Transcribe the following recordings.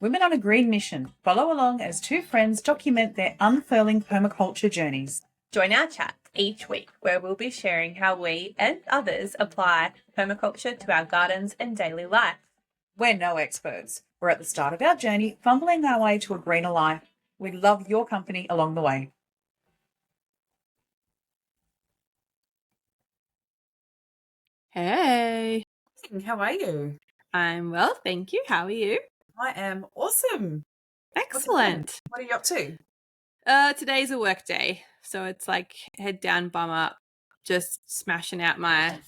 Women on a Green Mission. Follow along as two friends document their unfurling permaculture journeys. Join our chat each week where we'll be sharing how we and others apply permaculture to our gardens and daily life. We're no experts. We're at the start of our journey, fumbling our way to a greener life. We'd love your company along the way. Hey, How are you? I'm well, thank you. How are you? I am awesome. Excellent. What are you up to? Today's a work day, so it's like head down, bum up, just smashing out my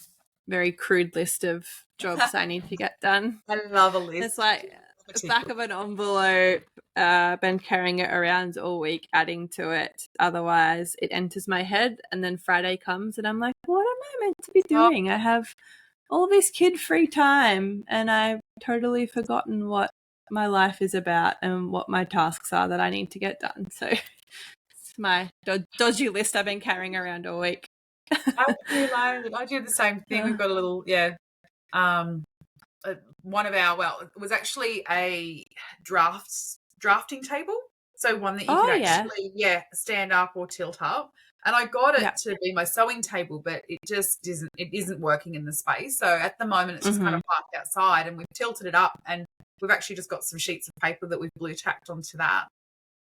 very crude list of jobs I need to get done. I love a list. It's like the back of an envelope, been carrying it around all week, adding to it. Otherwise, it enters my head, and then Friday comes, and I'm like, what am I meant to be doing? I have all this kid-free time, and I've totally forgotten what my life is about and what my tasks are that I need to get done. So it's my dodgy list I've been carrying around all week. I do the same thing. We've got a little, one of our, it was actually a drafting table. So one that you could actually, stand up or tilt up. And I got it to be my sewing table, but it just isn't working in the space. So at the moment, it's just kind of parked outside, and we've tilted it up, and we've actually just got some sheets of paper that we've blue tacked onto that.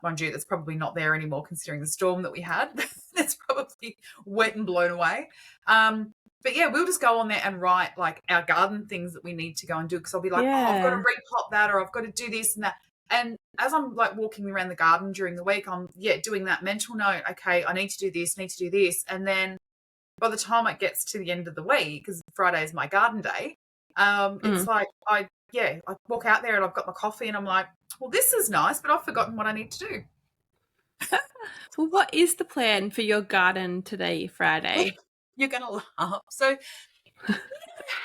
Mind you, that's probably not there anymore considering the storm that we had. It's probably wet and blown away. But yeah, we'll just go on there and write like our garden things that we need to go and do, because I'll be like, I've got to repot that, or I've got to do this and that. And as I'm like walking around the garden during the week, I'm doing that mental note. Okay, I need to do this. And then by the time it gets to the end of the week, because Friday is my garden day, it's like I walk out there and I've got my coffee and I'm like, well, this is nice, but I've forgotten what I need to do. Well, what is the plan for your garden today, Friday? You're going to laugh. So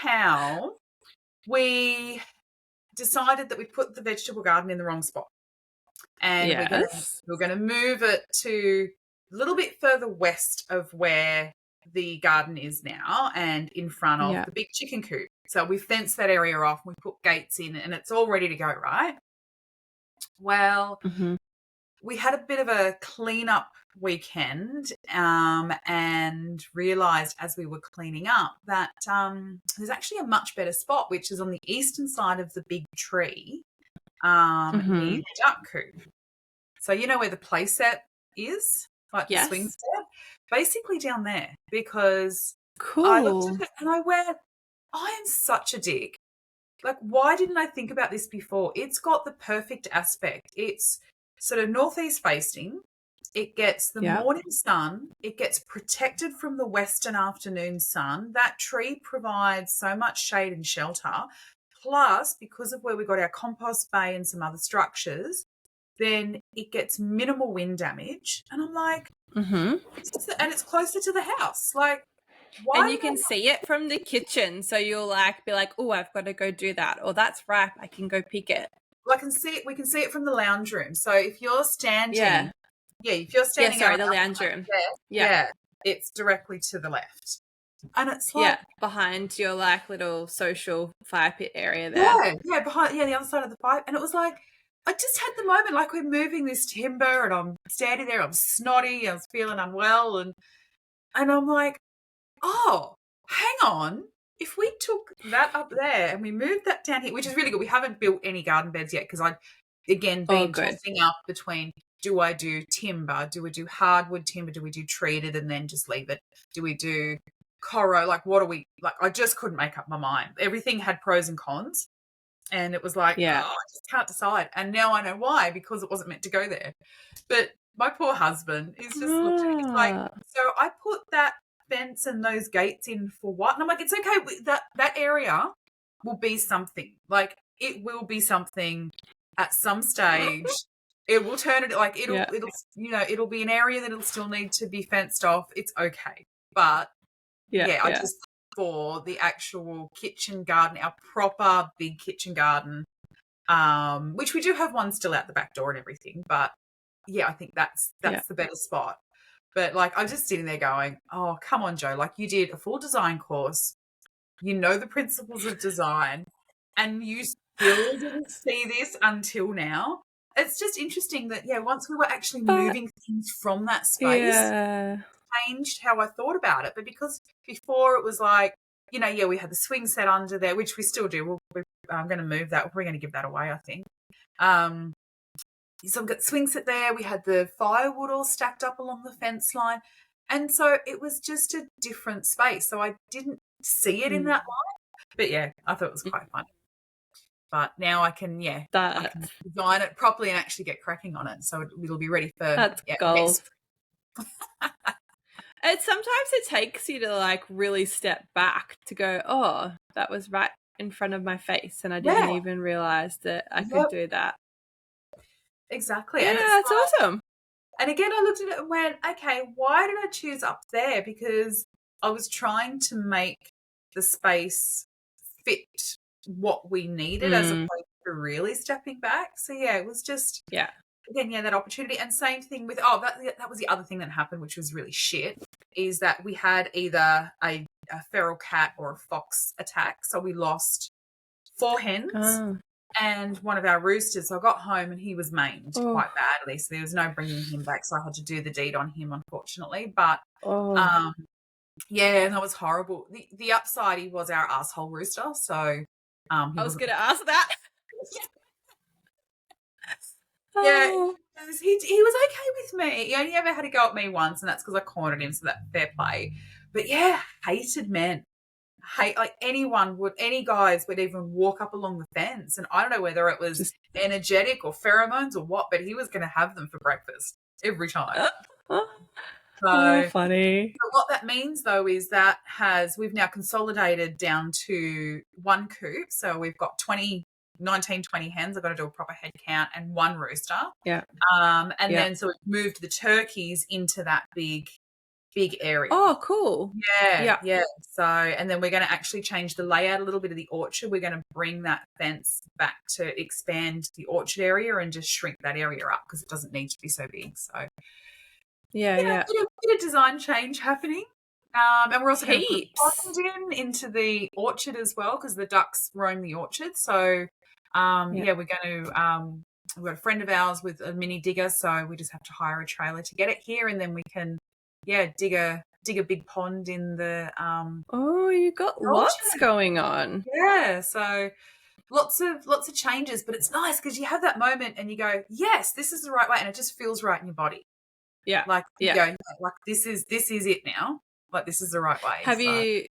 how we decided that we put the vegetable garden in the wrong spot. And we're going to move it to a little bit further west of where the garden is now and in front of the big chicken coop. So we fenced that area off, we put gates in, and it's all ready to go, right? Well, we had a bit of a clean-up weekend and realised as we were cleaning up that there's actually a much better spot, which is on the eastern side of the big tree near the duck coop. So you know where the play set is? Like the swing set? Basically down there, because I looked at it and I went, I am such a dick. Like, why didn't I think about this before? It's got the perfect aspect. It's sort of northeast facing. It gets the morning sun. It gets protected from the western afternoon sun. That tree provides so much shade and shelter. Plus, because of where we got our compost bay and some other structures, then it gets minimal wind damage. And I'm like, and it's closer to the house. Like, why? And you can see it from the kitchen. So you'll be like, oh, I've got to go do that. Or that's ripe, I can go pick it. Well, we can see it from the lounge room. So if you're standing, if you're standing the lounge room. It's directly to the left. And it's like behind your little social fire pit area there. Behind the other side of the pipe. And it was like, I just had the moment, like we're moving this timber and I'm standing there, I'm snotty, I was feeling unwell, and I'm like, oh, hang on. If we took that up there and we moved that down here, which is really good. We haven't built any garden beds yet because I've, again, been tossing up between, do I do timber? Do we do hardwood timber? Do we do treated and then just leave it? Do we do corro? Like, what are we, like, I just couldn't make up my mind. Everything had pros and cons. And it was like, I just can't decide. And now I know why, because it wasn't meant to go there. But my poor husband is just looking, he's like, so I put that fence and those gates in for what? And I'm like, it's okay. That area will be something. Like, it will be something at some stage. It will turn it, like, it'll be an area that it'll still need to be fenced off. It's okay. But I just, for the actual kitchen garden, our proper big kitchen garden, which we do have one still out the back door and everything, but I think that's the better spot. But like, I'm just sitting there going, oh, come on, Joe, like, you did a full design course, you know the principles of design, and you still didn't see this until now. It's just interesting that, once we were actually But moving things from that space, yeah. changed how I thought about it. But because before it was like, we had the swing set under there, which we still do. I'm going to move that. We're going to give that away, I think. So I've got swing set there. We had the firewood all stacked up along the fence line. And so it was just a different space. So I didn't see it in that light. But yeah, I thought it was quite funny. But now I can, I can design it properly and actually get cracking on it. So it'll be ready for that's gold. Next. Sometimes it takes you to like really step back to go, oh, that was right in front of my face and I didn't even realize that I could do that. Exactly. Yeah, that's awesome. And again, I looked at it and went, okay, why did I choose up there? Because I was trying to make the space fit what we needed as opposed to really stepping back. So yeah, it was just again, that opportunity. And same thing with that was the other thing that happened, which was really shit, is that we had either a feral cat or a fox attack. So we lost 4 hens and one of our roosters. So I got home and he was maimed quite badly. So there was no bringing him back. So I had to do the deed on him, unfortunately. But that was horrible. The upside, he was our asshole rooster. So I was going to ask that. Yeah, he was okay with me. He only ever had to go at me once, and that's because I cornered him, so that fair play. But yeah, hated men. Any guys would even walk up along the fence, and I don't know whether it was energetic or pheromones or what, but he was going to have them for breakfast every time. So funny. So what that means, though, is that we've now consolidated down to one coop. So we've got 19, 20 hens. I've got to do a proper head count and one rooster. Yeah. Then so we've moved the turkeys into that big area. Oh, cool. Yeah. So, and then we're going to actually change the layout a little bit of the orchard. We're going to bring that fence back to expand the orchard area and just shrink that area up because it doesn't need to be so big. So, bit of design change happening. And we're also going to put pond into the orchard as well because the ducks roam the orchard. So, we're going to we've got a friend of ours with a mini digger, so we just have to hire a trailer to get it here, and then we can dig a big pond in the you got lots going on. Yeah, so lots of changes, but it's nice because you have that moment and you go, yes, this is the right way, and it just feels right in your body. You go, like this is it now. Like this is the right way. Have you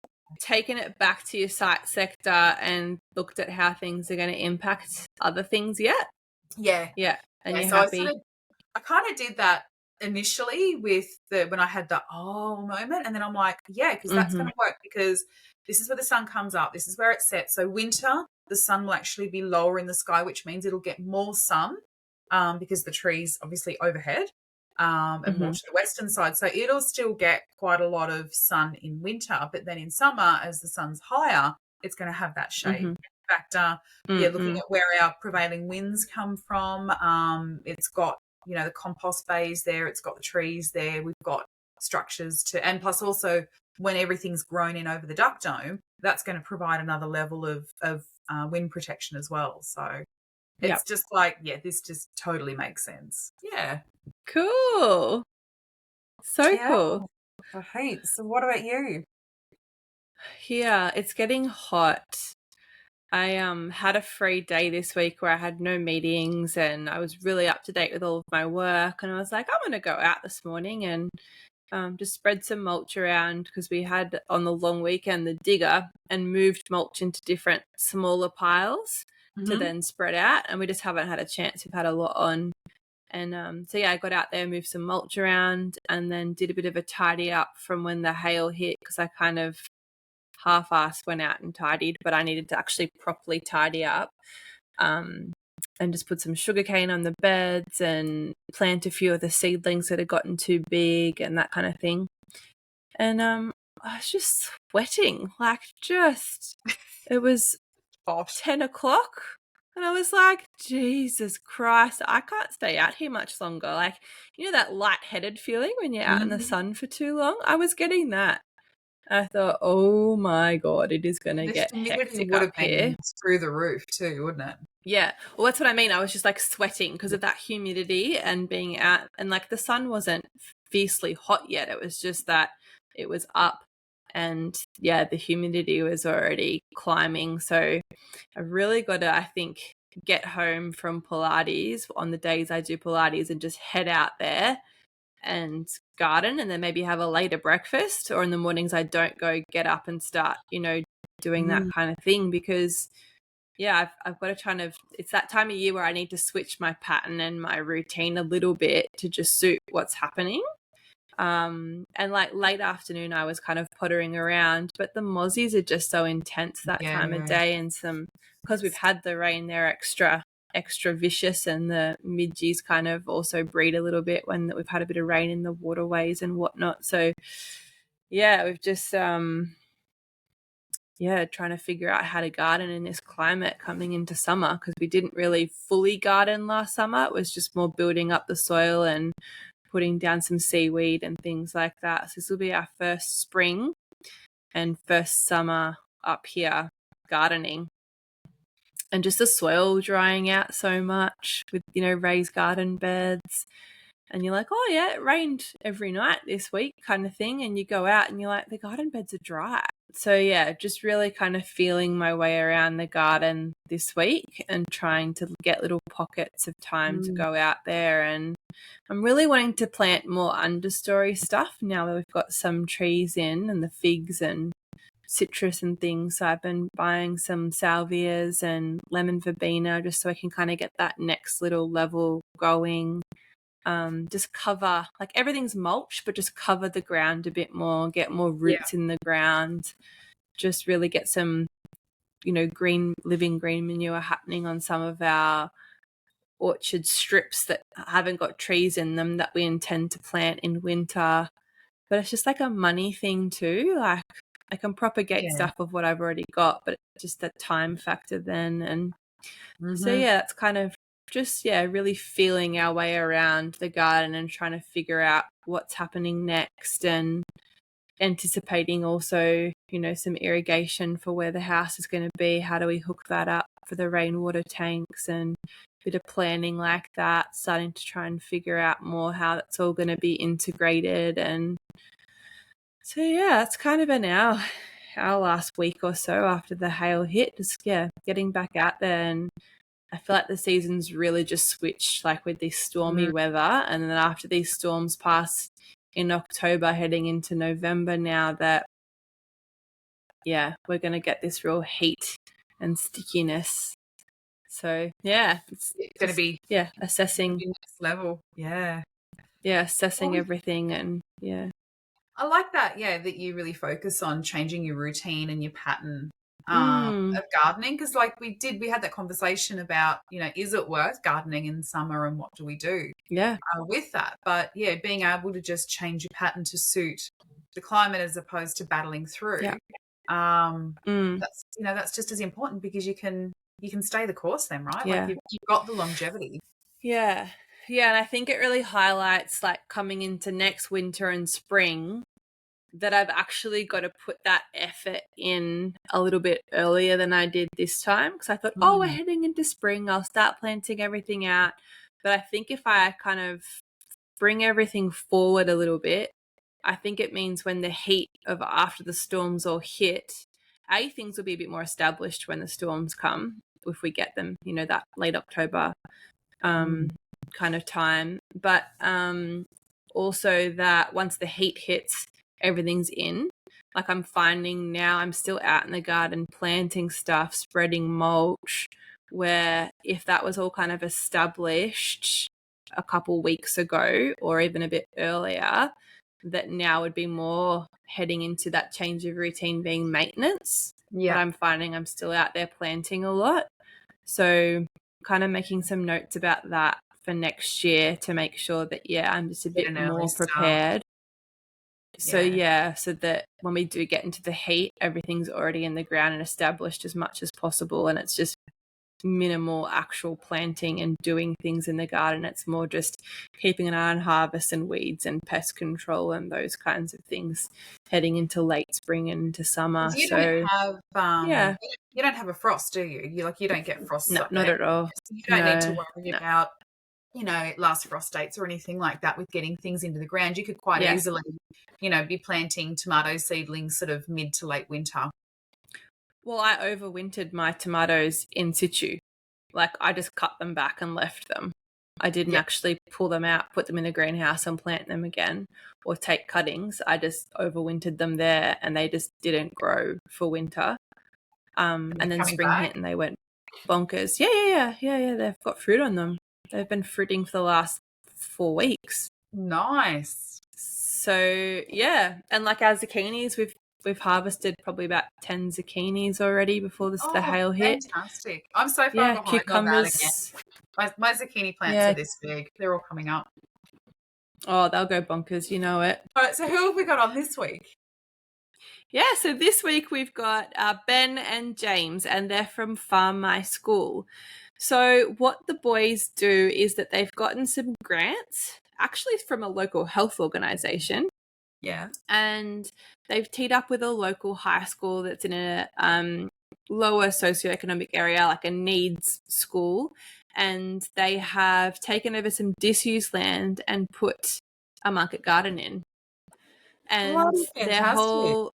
taken it back to your site sector and looked at how things are going to impact other things yet? Yeah. And you're happy? I kind of did that initially with when I had the moment, and then I'm like, because that's going to work because this is where the sun comes up. This is where it sets. So winter, the sun will actually be lower in the sky, which means it'll get more sun because the trees obviously overhead. And more to the western side. So it'll still get quite a lot of sun in winter, but then in summer, as the sun's higher, it's going to have that shade factor. Looking at where our prevailing winds come from. It's got, the compost bays there. It's got the trees there. We've got structures and plus also when everything's grown in over the duck dome, that's going to provide another level of wind protection as well. So it's just like, this just totally makes sense. Yeah. Cool. So cool. I hate. So what about you? Yeah, it's getting hot. I had a free day this week where I had no meetings and I was really up to date with all of my work, and I was like, I'm going to go out this morning and just spread some mulch around because we had on the long weekend the digger and moved mulch into different smaller piles to then spread out, and we just haven't had a chance. We've had a lot on. And I got out there, moved some mulch around, and then did a bit of a tidy up from when the hail hit because I kind of half-assed went out and tidied, but I needed to actually properly tidy up and just put some sugarcane on the beds and plant a few of the seedlings that had gotten too big and that kind of thing. And I was just sweating, it was 10 o'clock. And I was like, Jesus Christ, I can't stay out here much longer. Like, that lightheaded feeling when you're out in the sun for too long? I was getting that. I thought, oh my God, it is going to The get humidity hectic would up have here. been through the roof too, wouldn't it? Yeah. Well, that's what I mean. I was just like sweating because of that humidity and being out, and like the sun wasn't fiercely hot yet. It was just that it was up, and yeah, the humidity was already climbing. So I've really got to, I think, get home from Pilates on the days I do Pilates and just head out there and garden, and then maybe have a later breakfast, or in the mornings I don't get up and start, doing that kind of thing, because yeah, I've got to kind of, it's that time of year where I need to switch my pattern and my routine a little bit to just suit what's happening. And like late afternoon I was kind of pottering around, but the mozzies are just so intense that time of day, and because we've had the rain, they're extra vicious, and the midges kind of also breed a little bit when we've had a bit of rain in the waterways and whatnot. So yeah, we've just trying to figure out how to garden in this climate coming into summer, because we didn't really fully garden last summer. It was just more building up the soil and putting down some seaweed and things like that. So this will be our first spring and first summer up here gardening. And just the soil drying out so much with, raised garden beds. And you're like, oh yeah, it rained every night this week kind of thing. And you go out and you're like, the garden beds are dry. So yeah, just really kind of feeling my way around the garden this week and trying to get little pockets of time to go out there. And I'm really wanting to plant more understory stuff now that we've got some trees in, and the figs and citrus and things. So I've been buying some salvias and lemon verbena just so I can kind of get that next little level going. Just cover, like everything's mulch, but just cover the ground a bit more, get more roots in the ground, just really get some, living green manure happening on some of our orchard strips that haven't got trees in them that we intend to plant in winter. But it's just like a money thing too. Like I can propagate stuff of what I've already got, but it's just a time factor then. And so yeah, that's kind of just really feeling our way around the garden and trying to figure out what's happening next, and anticipating also, some irrigation for where the house is going to be. How do we hook that up for the rainwater tanks, and a bit of planning like that, starting to try and figure out more how that's all going to be integrated. And so yeah, that's kind of been our last week or so after the hail hit, just getting back out there. And I feel like the season's really just switched, like with this stormy weather. And then after these storms pass in October, heading into November now, that, we're going to get this real heat and stickiness. So, it's going to be assessing. Next level. Yeah. Yeah, assessing everything. And, I like that, that you really focus on changing your routine and your pattern of gardening, because like we had that conversation about, is it worth gardening in summer and what do we do with that? But being able to just change your pattern to suit the climate as opposed to battling through, that's just as important, because you can stay the course then, right? Like you've got the longevity. Yeah, and I think it really highlights, like, coming into next winter and spring, that I've actually got to put that effort in a little bit earlier than I did this time, because I thought, we're heading into spring, I'll start planting everything out. But I think if I kind of bring everything forward a little bit, I think it means when the heat of after the storms all hit, things will be a bit more established when the storms come, if we get them, that late October kind of time. But also that once the heat hits, everything's in. Like, I'm finding now I'm still out in the garden planting stuff, spreading mulch, where if that was all kind of established a couple weeks ago or even a bit earlier, that now would be more heading into that change of routine being maintenance. But I'm finding I'm still out there planting a lot. So kind of making some notes about that for next year to make sure that, I'm just a bit more prepared. So so that when we do get into the heat, everything's already in the ground and established as much as possible, and it's just minimal actual planting and doing things in the garden. It's more just keeping an eye on harvest and weeds and pest control and those kinds of things heading into late spring and into summer. You So don't have yeah, you don't have a frost, do you? You don't get frosts no, up not there. at all. So you don't need to worry No. about, last frost dates or anything like that with getting things into the ground. You could quite easily, be planting tomato seedlings sort of mid to late winter. Well, I overwintered my tomatoes in situ. Like, I just cut them back and left them. I didn't actually pull them out, put them in the greenhouse and plant them again or take cuttings. I just overwintered them there and they just didn't grow for winter. And then spring hit and they went bonkers. Yeah. They've got fruit on them. They've been fruiting for the last 4 weeks. Nice. So, yeah. And like our zucchinis, we've harvested probably about 10 zucchinis already before the hail hit. Fantastic. I'm so far behind cucumbers. on that again. My zucchini plants are this big. They're all coming up. Oh, they'll go bonkers. You know it. All right, so who have we got on this week? Yeah, so this week we've got Ben and James, and they're from Farm My School. So what the boys do is that they've gotten some grants, actually from a local health organisation. Yeah. And they've teed up with a local high school that's in a lower socioeconomic area, like a needs school. And they have taken over some disused land and put a market garden in. And their whole...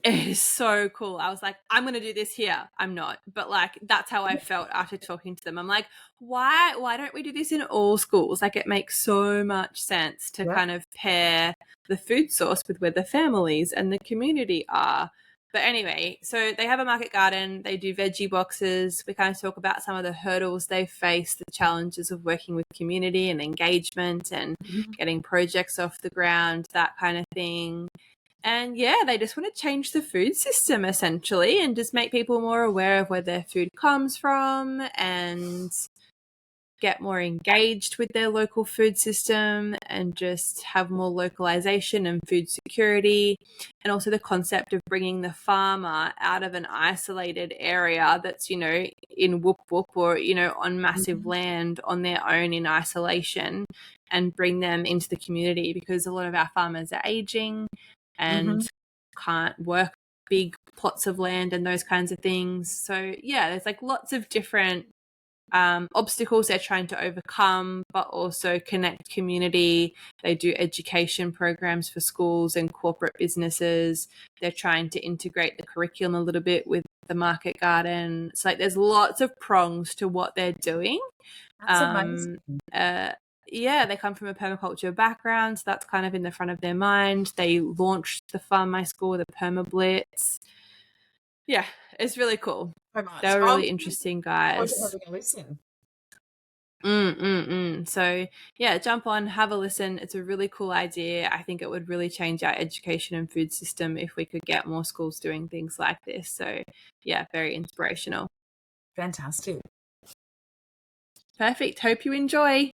It is so cool. I was like, I'm going to do this here. I'm not. But like, that's how I felt after talking to them. I'm like, why don't we do this in all schools? Like, it makes so much sense to kind of pair the food source with where the families and the community are. But anyway, so they have a market garden. They do veggie boxes. We kind of talk about some of the hurdles they face, the challenges of working with community and engagement and getting projects off the ground, that kind of thing. And yeah, they just want to change the food system essentially and just make people more aware of where their food comes from and get more engaged with their local food system and just have more localization and food security. And also the concept of bringing the farmer out of an isolated area that's, in whoop whoop or, on massive land on their own in isolation and bring them into the community, because a lot of our farmers are aging and can't work big plots of land and those kinds of things. So yeah, there's like lots of different obstacles they're trying to overcome, but also connect community. They do education programs for schools and corporate businesses. They're trying to integrate the curriculum a little bit with the market garden. So like there's lots of prongs to what they're doing. That's amazing. Yeah, they come from a permaculture background, so that's kind of in the front of their mind. They launched the Farm My School, the Perma Blitz. Yeah, it's really cool. They're really interesting guys. So yeah, jump on, have a listen. It's a really cool idea. I think it would really change our education and food system if we could get more schools doing things like this. So yeah, very inspirational. Fantastic. Perfect. Hope you enjoy.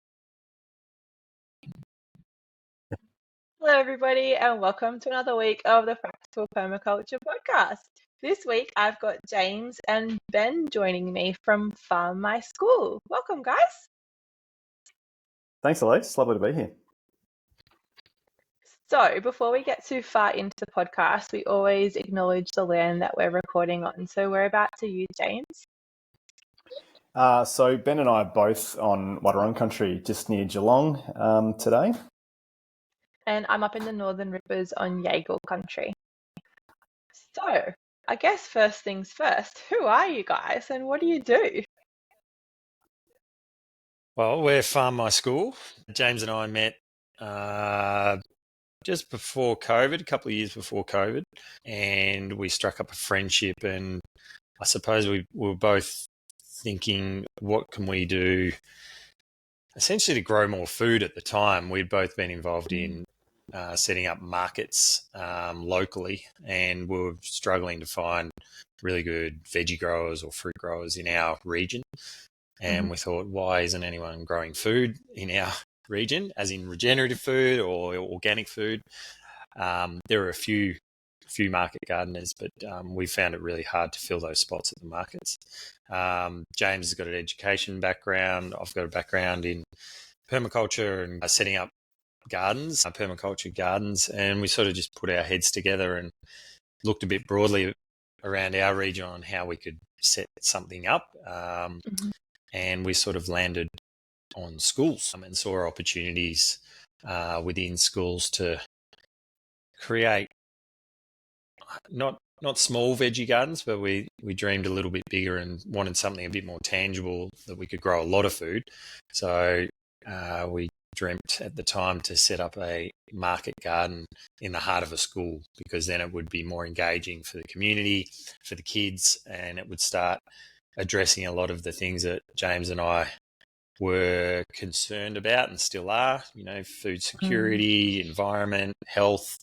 Hello, everybody, and welcome to another week of the Practical Permaculture podcast. This week, I've got James and Ben joining me from Farm My School. Welcome, guys. Thanks, Alysse. Lovely to be here. So, before we get too far into the podcast, we always acknowledge the land that we're recording on. So, whereabouts are you, James? So Ben and I are both on Wadawurrung country, just near Geelong today. And I'm up in the Northern Rivers on Yagle country. So, I guess first things first, who are you guys and what do you do? Well, we're Farm My School. James and I met just before COVID, a couple of years before COVID, and we struck up a friendship, and I suppose we were both thinking, what can we do essentially to grow more food at the time? We'd both been involved in setting up markets locally, and we were struggling to find really good veggie growers or fruit growers in our region. And we thought, why isn't anyone growing food in our region, as in regenerative food or organic food? There are a few few market gardeners, but we found it really hard to fill those spots at the markets. James has got an education background. I've got a background in permaculture and setting up gardens, permaculture gardens, and we sort of just put our heads together and looked a bit broadly around our region on how we could set something up. And we sort of landed on schools and saw opportunities within schools to create not small veggie gardens, but we dreamed a little bit bigger and wanted something a bit more tangible that we could grow a lot of food. So we dreamt at the time to set up a market garden in the heart of a school, because then it would be more engaging for the community, for the kids, and it would start addressing a lot of the things that James and I were concerned about and still are, food security, environment, health.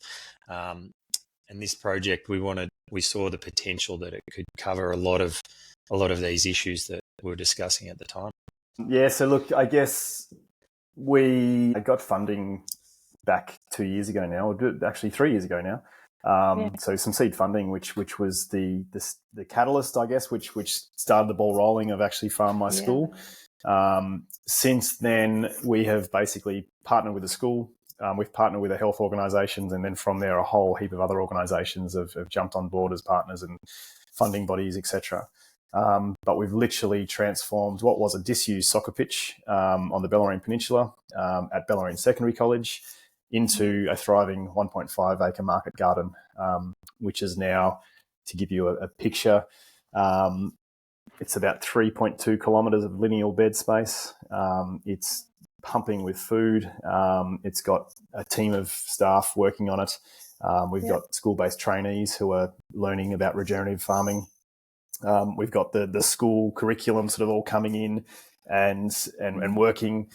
And this project, we saw the potential that it could cover a lot of these issues that we were discussing at the time. Yeah, so look, I guess we got funding back 2 years ago now, or actually 3 years ago now. So some seed funding, which was the catalyst, I guess, which started the ball rolling of actually Farm My School. Since then, we have basically partnered with the school. We've partnered with the health organisations, and then from there, a whole heap of other organisations have jumped on board as partners and funding bodies, etc. But we've literally transformed what was a disused soccer pitch on the Bellarine Peninsula at Bellarine Secondary College into a thriving 1.5 acre market garden, which is now, to give you a picture, it's about 3.2 kilometres of lineal bed space. It's pumping with food. It's got a team of staff working on it. We've got school-based trainees who are learning about regenerative farming. We've got the school curriculum sort of all coming in and working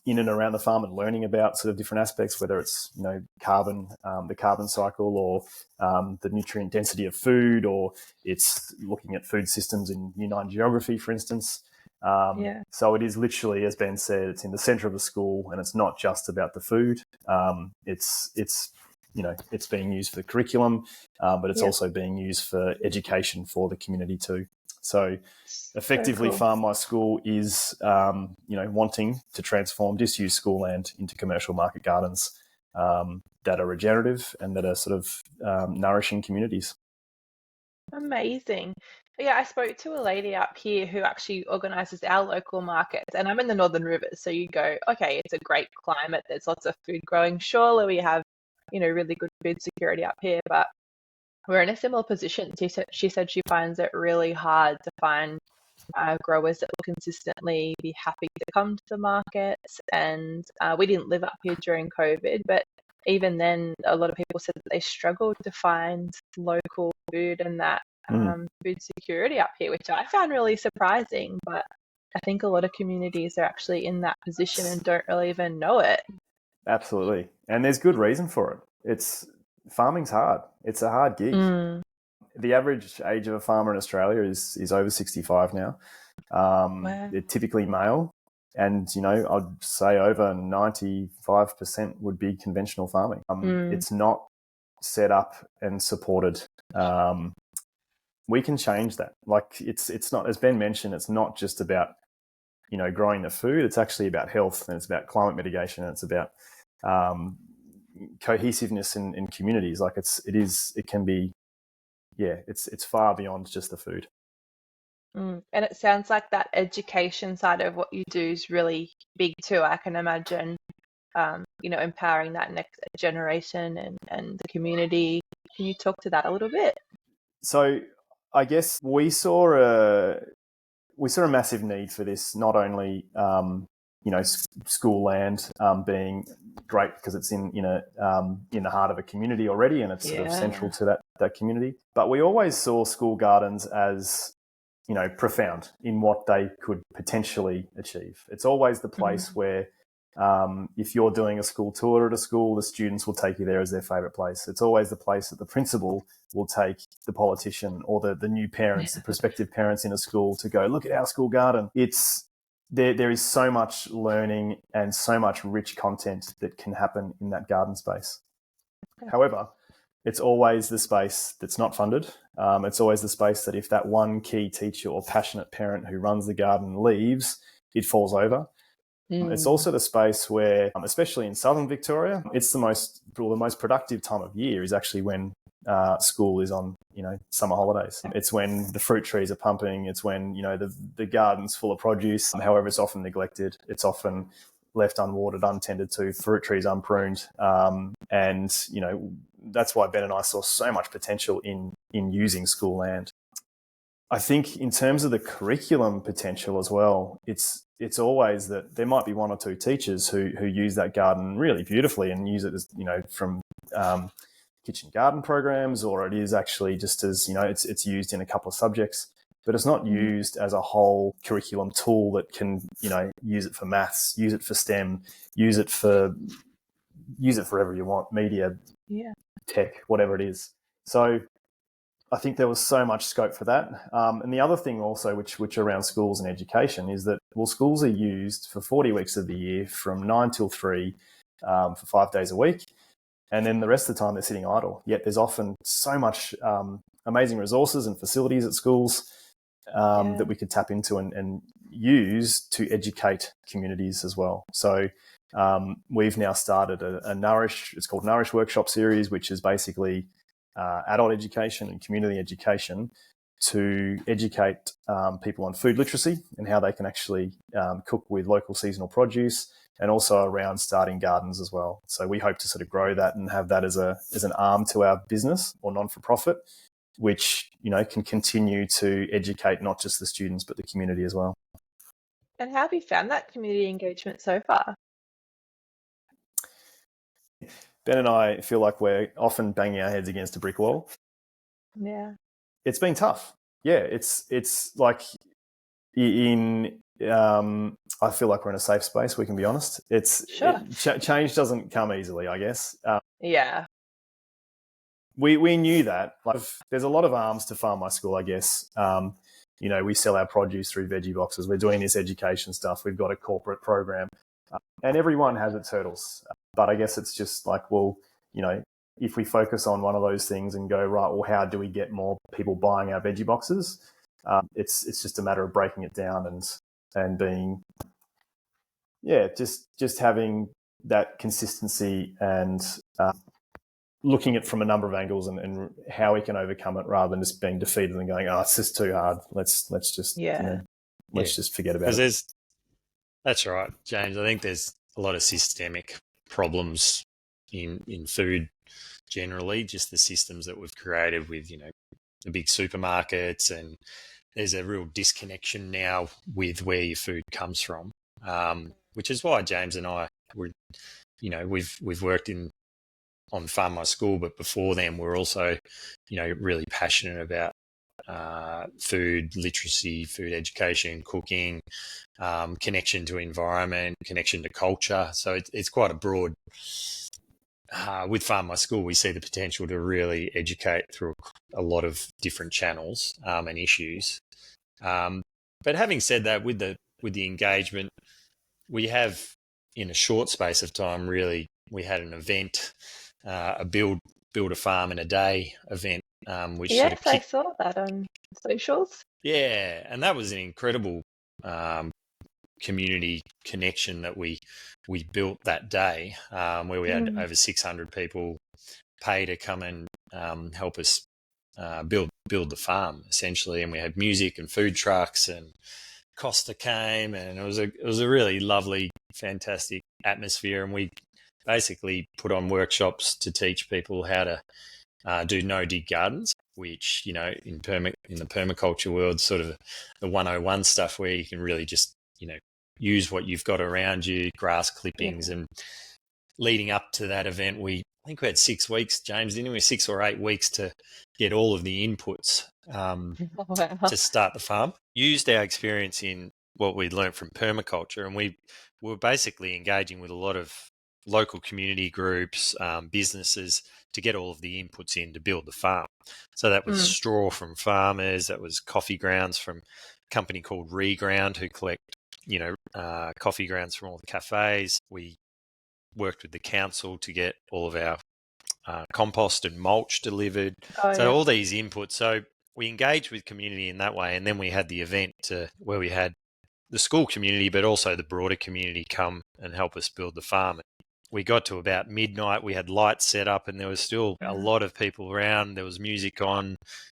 in and around the farm and learning about sort of different aspects, whether it's carbon, the carbon cycle, or the nutrient density of food, or it's looking at food systems in U9 geography, for instance. So it is literally, as Ben said, it's in the centre of the school, and it's not just about the food. It's being used for the curriculum, but it's also being used for education for the community too. So effectively, cool. Farm My School is, wanting to transform disused school land into commercial market gardens that are regenerative and that are sort of nourishing communities. Amazing. Yeah, I spoke to a lady up here who actually organises our local markets, and I'm in the Northern Rivers. So you go, okay, it's a great climate. There's lots of food growing. Surely we have, really good food security up here, but we're in a similar position. She said she finds it really hard to find growers that will consistently be happy to come to the markets. And we didn't live up here during COVID, but even then, a lot of people said that they struggled to find local food and that food security up here, which I found really surprising. But I think a lot of communities are actually in that position and don't really even know it. Absolutely. And there's good reason for it. Farming's hard. It's a hard gig. The average age of a farmer in Australia is over 65 now. Wow. They're typically male. And, I'd say over 95% would be conventional farming. It's not set up and supported. We can change that. Like it's not, as Ben mentioned, it's not just about, growing the food. It's actually about health, and it's about climate mitigation, and it's about cohesiveness in communities. Like it can be, it's far beyond just the food. And it sounds like that education side of what you do is really big too. I can imagine, empowering that next generation and the community. Can you talk to that a little bit? So I guess we saw a massive need for this, not only, school land being great because it's in the heart of a community already, and it's sort of central to that community. But we always saw school gardens as, profound in what they could potentially achieve. It's always the place where, if you're doing a school tour at a school, the students will take you there as their favourite place. It's always the place that the principal will take the politician or the new parents, the prospective parents in a school to go, look at our school garden. There is so much learning and so much rich content that can happen in that garden space. However, it's always the space that's not funded. It's always the space that if that one key teacher or passionate parent who runs the garden leaves, it falls over. It's also the space where, especially in southern Victoria, it's the most productive time of year is actually when school is on, summer holidays. It's when the fruit trees are pumping. It's when, the garden's full of produce. However, it's often neglected. It's often left unwatered, untended to, fruit trees unpruned. And, that's why Ben and I saw so much potential in using school land. I think in terms of the curriculum potential as well, it's always that there might be one or two teachers who use that garden really beautifully and use it as, from kitchen garden programs, or it is actually just as, it's used in a couple of subjects, but it's not used as a whole curriculum tool that can, use it for maths, use it for STEM, use it for wherever you want, media, tech, whatever it is. So I think there was so much scope for that. And the other thing also, which around schools and education, is that, schools are used for 40 weeks of the year from 9 till 3 for 5 days a week. And then the rest of the time they're sitting idle. Yet there's often so much amazing resources and facilities at schools that we could tap into and use to educate communities as well. So we've now started a Nourish, it's called Nourish Workshop Series, which is basically adult education and community education to educate people on food literacy and how they can actually cook with local seasonal produce, and also around starting gardens as well. So we hope to sort of grow that and have that as an arm to our business or non-for-profit, which, can continue to educate not just the students but the community as well. And how have you found that community engagement so far? Ben and I feel like we're often banging our heads against a brick wall. Yeah. It's been tough. Yeah, it's like I feel like we're in a safe space, we can be honest. Change doesn't come easily, I guess. Yeah. We knew that. Like, there's a lot of arms to Farm My School, I guess. We sell our produce through veggie boxes. We're doing this education stuff. We've got a corporate program. And everyone has its hurdles. But I guess it's just like, if we focus on one of those things and go, right, well, how do we get more people buying our veggie boxes? It's just a matter of breaking it down and being, just having that consistency and looking at from a number of angles and how we can overcome it, rather than just being defeated and going, it's just too hard. Let's just just forget about it. That's right, James. I think there's a lot of systemic problems in food generally, just the systems that we've created with, the big supermarkets, and there's a real disconnection now with where your food comes from, which is why James and I we've worked on Farm My School, but before then we're also, really passionate about food literacy, food education, cooking, connection to environment, connection to culture. So it's quite a broad. With Farm My School, we see the potential to really educate through a lot of different channels and issues. But having said that, with the engagement, we have, in a short space of time, really, we had an event, a build a farm in a day event. Which I saw that on socials. Yeah, and that was an incredible community connection that we built that day, where we had over 600 people pay to come and help us build the farm, essentially. And we had music and food trucks, and Costa came, and it was a really lovely, fantastic atmosphere. And we basically put on workshops to teach people how to do no-dig gardens, which, in the permaculture world, sort of the 101 stuff, where you can really just, use what you've got around you, grass clippings. And leading up to that event, I think we had 6 weeks, James, didn't we? 6 or 8 weeks to get all of the inputs to start the farm. Used our experience in what we'd learned from permaculture, and we were basically engaging with a lot of local community groups, businesses, to get all of the inputs in to build the farm. So that was straw from farmers, that was coffee grounds from a company called Reground, who collect, coffee grounds from all the cafes. We worked with the council to get all of our compost and mulch delivered. All these inputs. So we engaged with community in that way, and then we had the event where we had the school community, but also the broader community come and help us build the farm. We got to about midnight. We had lights set up, and there was still a lot of people around. There was music on,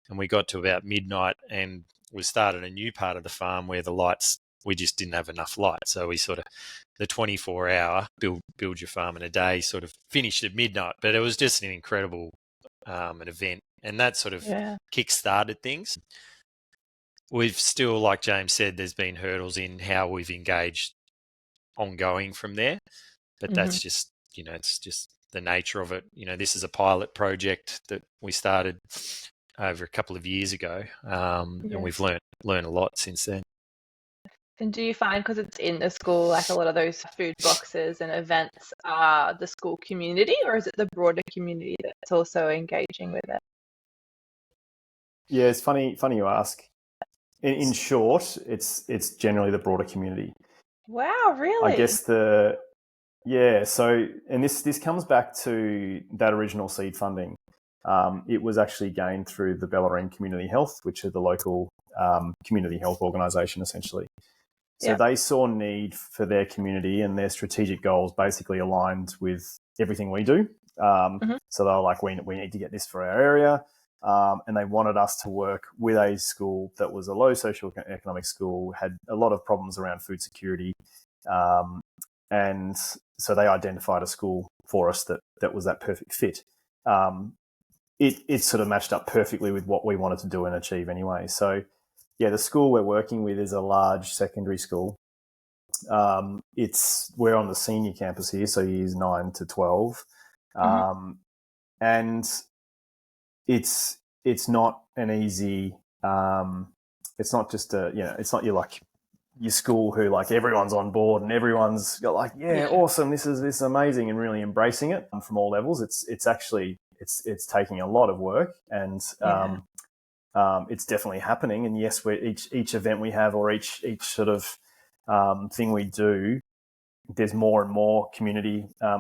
and we got to about midnight, and we started a new part of the farm where the lights, we just didn't have enough light. So we sort of, the 24-hour build your farm in a day sort of finished at midnight. But it was just an incredible an event, and that sort of kick-started things. We've still, like James said, there's been hurdles in how we've engaged ongoing from there. But that's just, it's just the nature of it. This is a pilot project that we started over a couple of years ago, and we've learned a lot since then. And do you find, because it's in the school, like a lot of those food boxes and events are the school community, or is it the broader community that's also engaging with it? Yeah, it's funny you ask. In short, it's generally the broader community. Wow, really? I guess so, and this comes back to that original seed funding. It was actually gained through the Bellarine Community Health, which is the local community health organisation, essentially. So they saw need for their community, and their strategic goals basically aligned with everything we do. So they were like, we need to get this for our area. And they wanted us to work with a school that was a low socioeconomic school, had a lot of problems around food security. And so they identified a school for us that was that perfect fit. It sort of matched up perfectly with what we wanted to do and achieve anyway. So, the school we're working with is a large secondary school. We're on the senior campus here, so years 9 to 12. And it's not an easy, it's not just it's not your school who like everyone's on board and everyone's got like, awesome, this is amazing, and really embracing it from all levels. It's actually it's taking a lot of work, and it's definitely happening. And yes, each event we have, or each sort of thing we do, there's more and more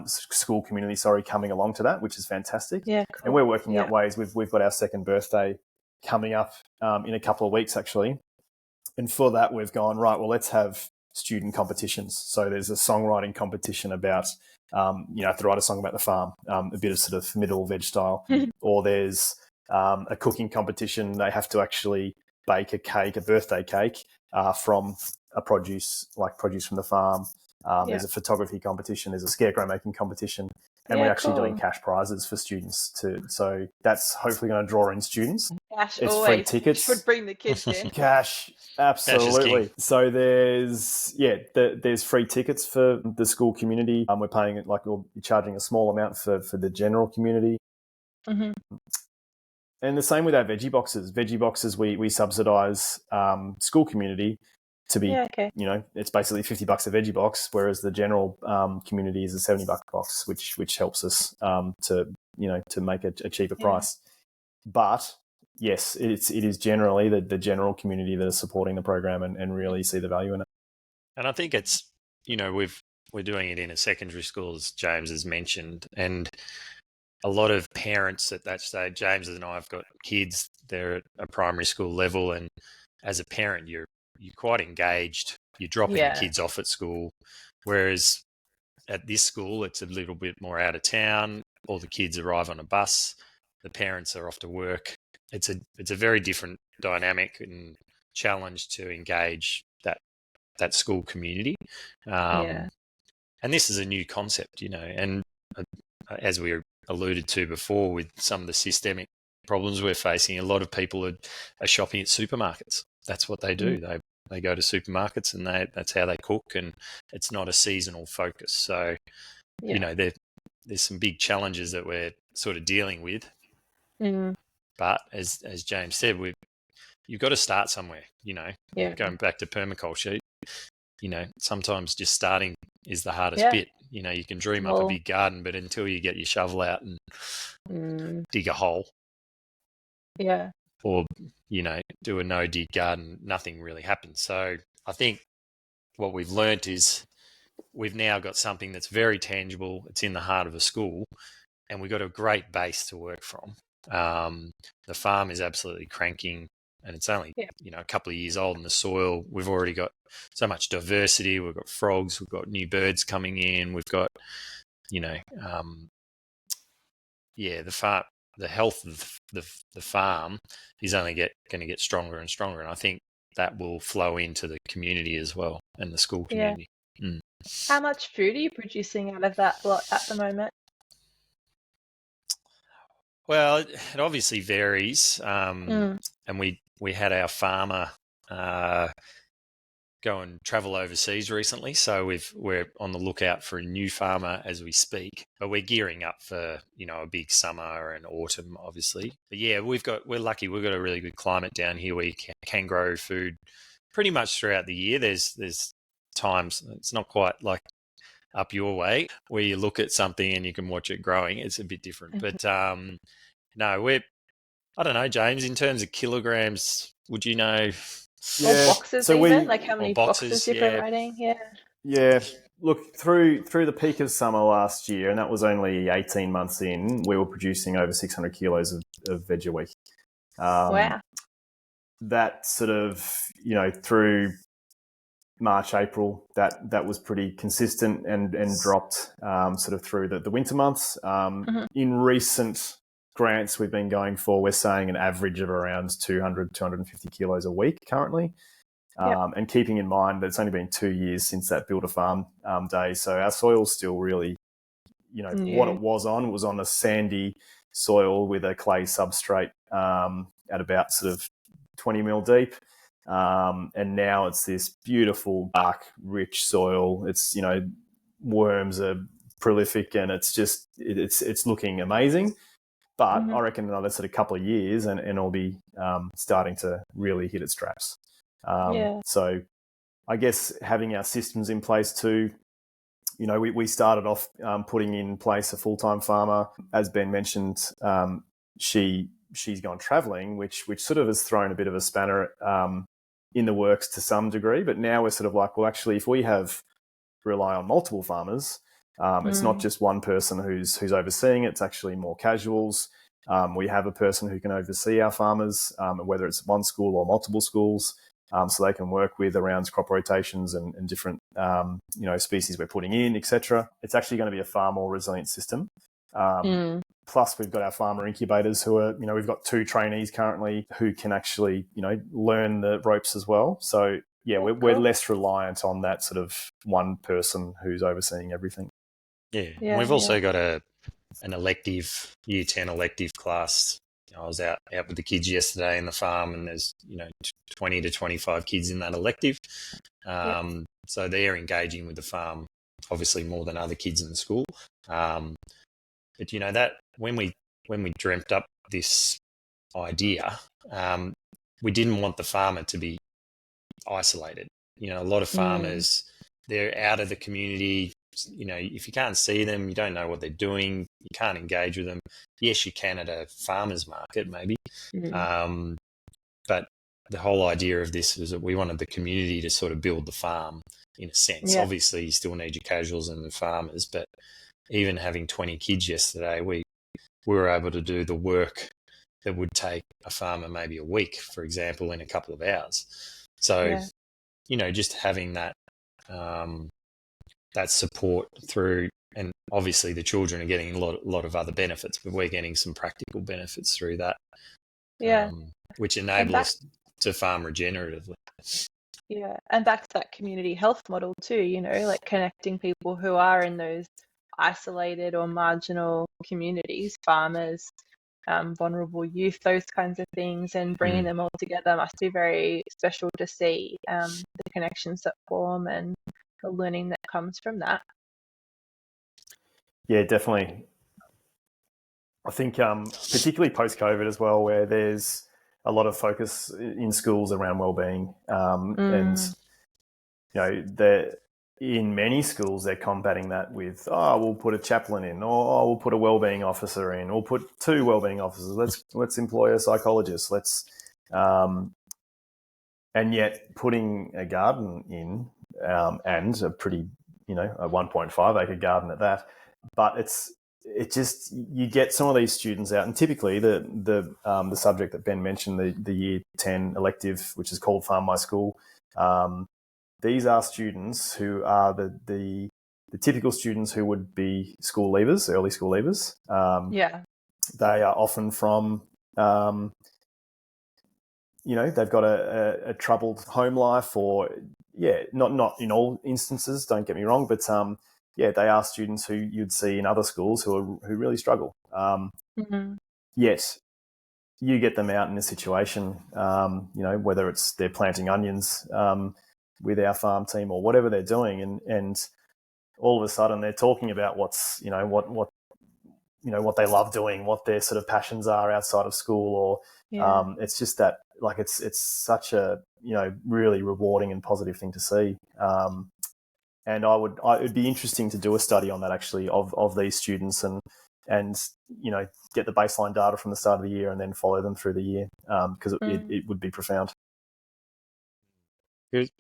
school community, coming along to that, which is fantastic. Yeah, cool. And we're working out ways. We've got our second birthday coming up in a couple of weeks, actually. And for that, we've gone, right, well, let's have student competitions. So there's a songwriting competition about, have to write a song about the farm, a bit of sort of middle veg style. Or there's a cooking competition. They have to actually bake a birthday cake from produce from the farm. There's a photography competition. There's a scarecrow making competition. And we're actually doing cash prizes for students too. So that's hopefully going to draw in students. Cash it's always free tickets. Should bring the kids in. Cash, absolutely. So there's free tickets for the school community. We're paying it we're charging a small amount for the general community. And the same with our veggie boxes. Veggie boxes, we subsidise school community to be, it's basically $50 a veggie box, whereas the general community is a $70 box, which helps us to make a cheaper price. But yes, it is generally the general community that is supporting the program and really see the value in it. And I think it's, we're doing it in a secondary school, as James has mentioned, and a lot of parents at that stage, James and I have got kids, they're at a primary school level, and as a parent, you're quite engaged. You're dropping the kids off at school, whereas at this school, it's a little bit more out of town. All the kids arrive on a bus. The parents are off to work. It's a very different dynamic and challenge to engage that school community. And this is a new concept, and as we alluded to before, with some of the systemic problems we're facing, a lot of people are shopping at supermarkets. That's what they do. They go to supermarkets and that's how they cook, and it's not a seasonal focus. So, there's some big challenges that we're sort of dealing with. But as James said, you've got to start somewhere, going back to permaculture, sometimes just starting is the hardest bit. You can dream up a big garden, but until you get your shovel out and dig a hole. Yeah. Or, do a no-dig garden, nothing really happens. So I think what we've learnt is we've now got something that's very tangible. It's in the heart of a school, and we've got a great base to work from. The farm is absolutely cranking, and it's only a couple of years old, and the soil, we've already got so much diversity. We've got frogs, we've got new birds coming in, we've got the health of the farm is only going to get stronger and stronger, and I think that will flow into the community as well, and the school community. How much food are you producing out of that lot at the moment? Well, it obviously varies, and we had our farmer go and travel overseas recently, so we're on the lookout for a new farmer as we speak. But we're gearing up for a big summer and autumn, obviously. But yeah, we're lucky. We've got a really good climate down here where you can grow food pretty much throughout the year. There's times it's not quite like up your way where you look at something and you can watch it growing. It's a bit different. But no, I don't know, James, in terms of kilograms, would you know? Or boxes, so even? Like how many boxes you're providing? Yeah. Look, through the peak of summer last year, and that was only 18 months in, we were producing over 600 kilos of veg a week. Wow. That sort of, through March, April, that was pretty consistent and dropped sort of through the winter months. In recent grants we've been going for, we're saying an average of around 200, 250 kilos a week currently. And keeping in mind that it's only been 2 years since that Build a Farm day. So our soil's still really, what it was on a sandy soil with a clay substrate at about sort of 20 mil deep. And now it's this beautiful, dark, rich soil. It's, worms are prolific, and it's just, it's looking amazing. But I reckon another sort of couple of years and it'll be starting to really hit its straps. So I guess having our systems in place too, we started off putting in place a full-time farmer. As Ben mentioned, she's gone travelling, which sort of has thrown a bit of a spanner in the works to some degree. But now we're sort of like, well, actually, if we rely on multiple farmers, it's not just one person who's overseeing it. It's actually more casuals. We have a person who can oversee our farmers, whether it's one school or multiple schools, so they can work with around crop rotations and different species we're putting in, etc. It's actually going to be a far more resilient system. Plus, we've got our farmer incubators who are, we've got 2 trainees currently who can actually, learn the ropes as well. So we're less reliant on that sort of one person who's overseeing everything. Yeah. We've also got an elective, year 10 elective class. I was out with the kids yesterday in the farm, and there's 20 to 25 kids in that elective. So they're engaging with the farm, obviously more than other kids in the school. But that when we dreamt up this idea, we didn't want the farmer to be isolated. A lot of farmers, they're out of the community. If you can't see them, you don't know what they're doing, you can't engage with them. Yes, you can at a farmer's market maybe. But the whole idea of this was that we wanted the community to sort of build the farm in a sense. Obviously, you still need your casuals and the farmers, but even having 20 kids yesterday, we were able to do the work that would take a farmer maybe a week, for example, in a couple of hours. So, just having that that support through, and obviously the children are getting a lot of other benefits, but we're getting some practical benefits through that, which enable us to farm regeneratively. Yeah, and back to that community health model too, like connecting people who are in those isolated or marginal communities, farmers, vulnerable youth, those kinds of things, and bringing them all together must be very special to see, the connections that form and the learning that comes from that. Yeah, definitely. I think particularly post-COVID as well, where there's a lot of focus in schools around wellbeing, and in many schools they're combating that with, we'll put a chaplain in, or we'll put a wellbeing officer in, or put 2 wellbeing officers. Let's employ a psychologist. And yet putting a garden in, and a pretty, a 1.5 acre garden at that, but it just, you get some of these students out, and typically the subject that Ben mentioned, the Year 10 elective, which is called Farm My School, these are students who are the typical students who would be school leavers, early school leavers. They are often from, they've got a troubled home life, or not in all instances, don't get me wrong, but they are students who you'd see in other schools who really struggle. Yet you get them out in a situation, whether it's they're planting onions with our farm team or whatever they're doing, and all of a sudden they're talking about what they love doing, what their sort of passions are outside of school, or it's just that, like, it's such a really rewarding and positive thing to see. And it'd be interesting to do a study on that, actually, of these students, and get the baseline data from the start of the year and then follow them through the year, because it would be profound.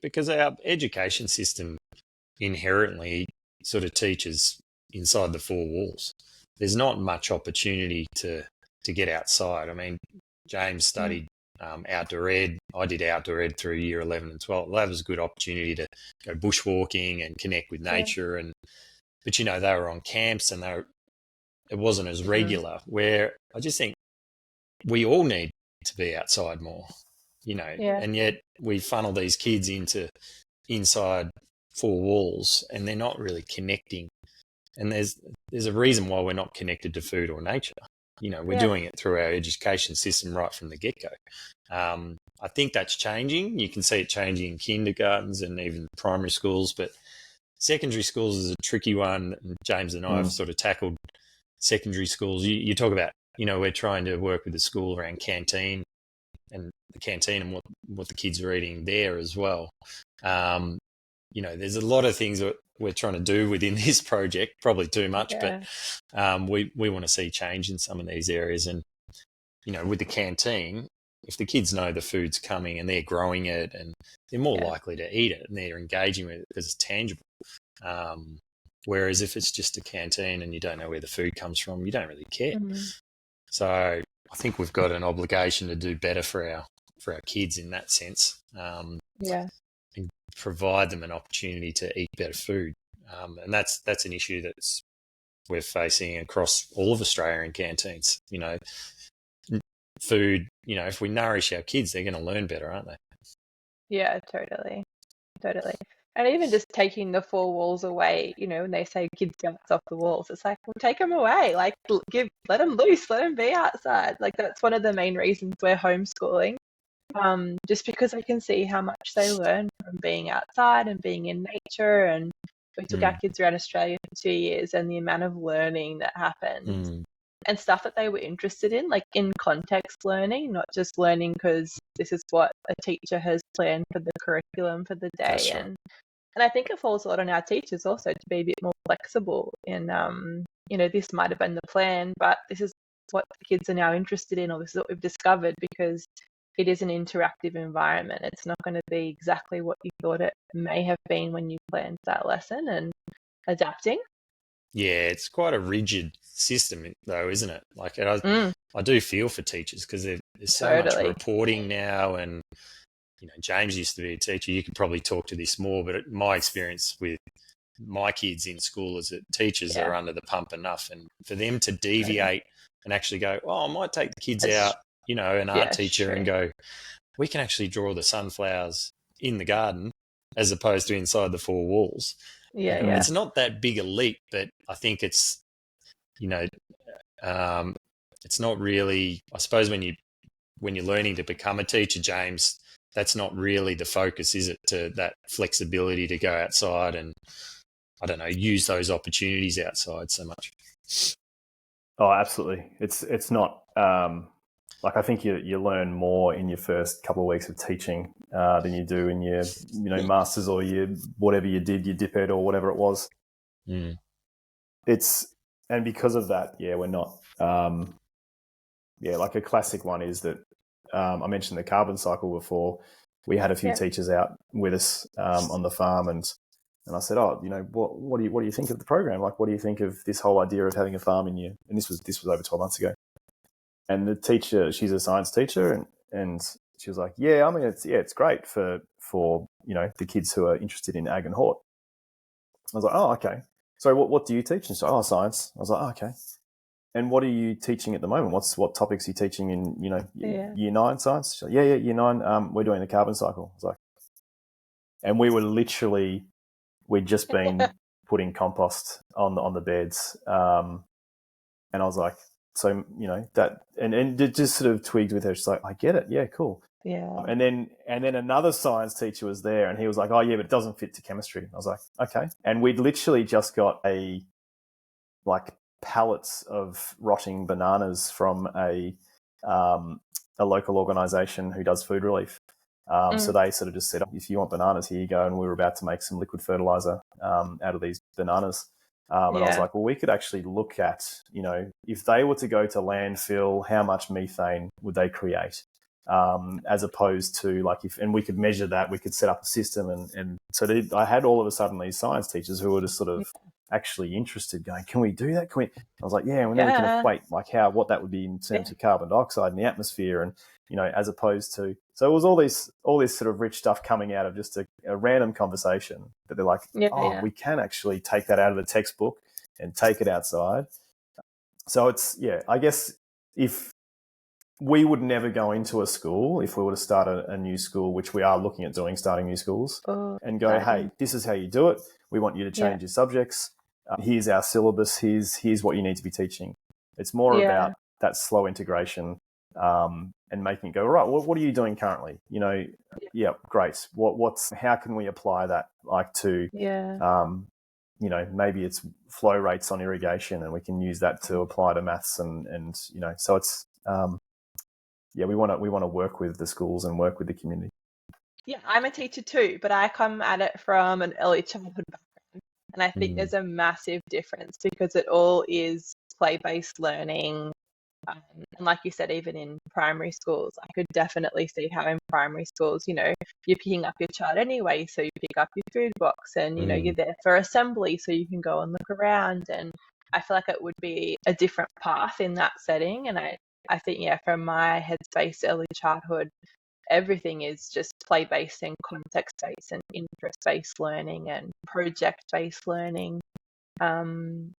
Because our education system inherently sort of teaches inside the four walls. There's not much opportunity to get outside. I mean, James studied outdoor ed. I did outdoor ed through year 11 and 12. That was a good opportunity to go bushwalking and connect with nature. But they were on camps, and it wasn't as regular, where I just think we all need to be outside more, and yet we funnel these kids inside four walls, and they're not really connecting. And there's a reason why we're not connected to food or nature. We're doing it through our education system right from the get-go. I think that's changing. You can see it changing in kindergartens and even primary schools, but secondary schools is a tricky one. James and I have sort of tackled secondary schools. You talk about, we're trying to work with the school around canteen and what the kids are eating there as well. There's a lot of things that we're trying to do within this project, probably too much, but we want to see change in some of these areas. And, with the canteen, if the kids know the food's coming and they're growing it, and they're more likely to eat it, and they're engaging with it because it's tangible. Whereas if it's just a canteen and you don't know where the food comes from, you don't really care. So I think we've got an obligation to do better for our kids in that sense. And provide them an opportunity to eat better food. And that's an issue we're facing across all of Australia in canteens. Food, if we nourish our kids, they're going to learn better, aren't they? Yeah, totally. And even just taking the four walls away, when they say kids bounce off the walls, it's like, well, take them away. Like, let them loose, let them be outside. Like, that's one of the main reasons we're homeschooling. Just because I can see how much they learn from being outside and being in nature. And we took our kids around Australia for 2 years, and the amount of learning that happened and stuff that they were interested in, like in context learning, not just learning because this is what a teacher has planned for the curriculum for the day. That's right. And I think it falls a lot on our teachers also to be a bit more flexible in, this might have been the plan, but this is what the kids are now interested in, or this is what we've discovered, because it is an interactive environment. It's not going to be exactly what you thought it may have been when you planned that lesson, and adapting. Yeah, it's quite a rigid system, though, isn't it? Like, I do feel for teachers, because there's so much reporting now. And, James used to be a teacher. You could probably talk to this more, but my experience with my kids in school is that teachers are under the pump enough. And for them to deviate and actually go, I might take the kids out, an art teacher, and go, we can actually draw the sunflowers in the garden as opposed to inside the four walls. It's not that big a leap, but I think it's, it's not really, I suppose when you're learning to become a teacher, James, that's not really the focus, is it? To that flexibility to go outside and, I don't know, use those opportunities outside so much. Oh, absolutely. It's not, like, I think you learn more in your first couple of weeks of teaching than you do in your, masters or your whatever you did, your dip ed or whatever it was. And because of that, we're not. Like a classic one is that I mentioned the carbon cycle before. We had a few teachers out with us on the farm, and And I said, oh, what do you think of the program? Like, what do you think of this whole idea of having a farm in you? And this was over 12 months ago. And the teacher, she's a science teacher, and she was like, yeah, I mean, it's great for the kids who are interested in ag and hort. I was like, oh, okay. So what do you teach? And she's like, oh, science. I was like, oh, okay. And what are you teaching at the moment? What topics are you teaching in, year 9 science? She's like, yeah, year 9. We're doing the carbon cycle. I was like, and we'd just been putting compost on the beds. And I was like, so, that, and it just sort of twigged with her. She's like, I get it. Yeah, cool. Yeah. And then another science teacher was there, and he was like, oh, yeah, but it doesn't fit to chemistry. I was like, okay. And we'd literally just got pallets of rotting bananas from a local organisation who does food relief. So they sort of just said, if you want bananas, here you go. And we were about to make some liquid fertiliser out of these bananas. And I was like, well, we could actually look at, if they were to go to landfill, how much methane would they create? As opposed to and we could measure that, we could set up a system. And so I had all of a sudden these science teachers who were just sort of actually interested going, can we do that? I was like, yeah, and then we can equate what that would be in terms of carbon dioxide in the atmosphere. And, as opposed to, so it was all this sort of rich stuff coming out of just a random conversation that they're like, we can actually take that out of the textbook and take it outside. So it's, I guess if we would never go into a school, if we were to start a new school, which we are looking at doing, starting new schools, and go, hey, this is how you do it. We want you to change your subjects. Here's our syllabus. Here's what you need to be teaching. It's more about that slow integration and making it go, right, what are you doing currently? Great. How can we apply that to, maybe it's flow rates on irrigation, and we can use that to apply to maths and so it's, we want to work with the schools and work with the community. Yeah, I'm a teacher too, but I come at it from an early childhood background. And I think there's a massive difference because it all is play-based learning. And like you said, even in primary schools, I could definitely see how in primary schools, you're picking up your child anyway. So you pick up your food box and, you're there for assembly so you can go and look around. And I feel like it would be a different path in that setting. And I think, from my headspace, early childhood, everything is just play-based and context-based and interest-based learning and project-based learning. And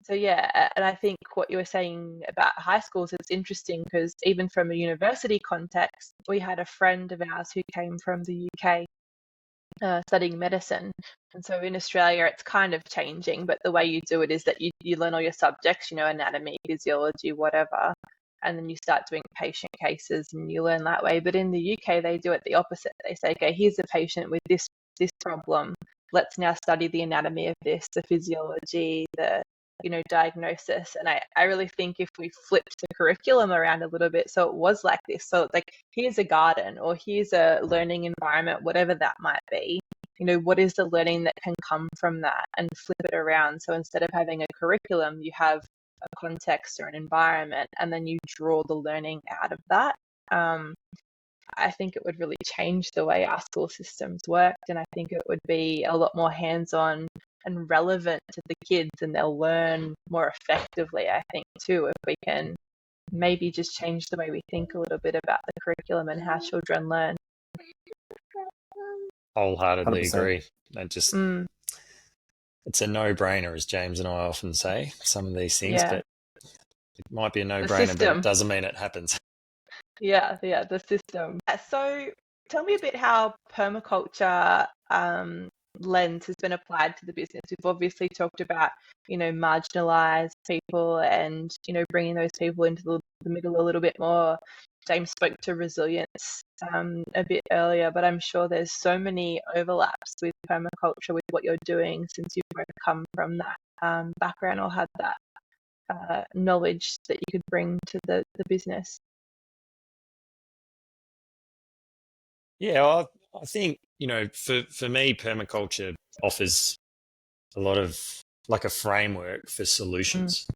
I think what you were saying about high schools is interesting because even from a university context, we had a friend of ours who came from the UK studying medicine. And so in Australia, it's kind of changing, but the way you do it is that you learn all your subjects, anatomy, physiology, whatever, and then you start doing patient cases and you learn that way. But in the UK, they do it the opposite. They say, okay, here's a patient with this problem. Let's now study the anatomy of this, the physiology, the diagnosis. And I really think if we flipped the curriculum around a little bit so it was like this, so like here's a garden or here's a learning environment, whatever that might be, what is the learning that can come from that, and flip it around. So instead of having a curriculum, you have a context or an environment, and then you draw the learning out of that. I think it would really change the way our school systems worked, and I think it would be a lot more hands-on and relevant to the kids, and they'll learn more effectively, I think, too, if we can maybe just change the way we think a little bit about the curriculum and how children learn. Wholeheartedly 100%. agree. It's a no-brainer, as James and I often say, some of these things, but it might be a no-brainer, but it doesn't mean it happens. Yeah, the system. So tell me a bit how permaculture lens has been applied to the business. We've obviously talked about, marginalized people and, bringing those people into the middle a little bit more. James spoke to resilience a bit earlier, but I'm sure there's so many overlaps with permaculture with what you're doing, since you've both come from that background or had that knowledge that you could bring to the business. Yeah, I think, for me, permaculture offers a lot of like a framework for solutions.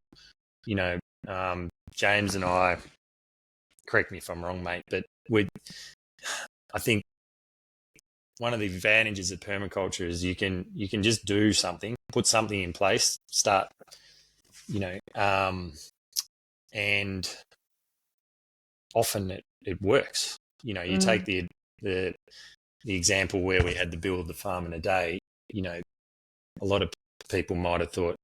James and I, correct me if I'm wrong, mate, but I think one of the advantages of permaculture is you can just do something, put something in place, start, and often it works. You take the example where we had to build the farm in a day. A lot of people might have thought,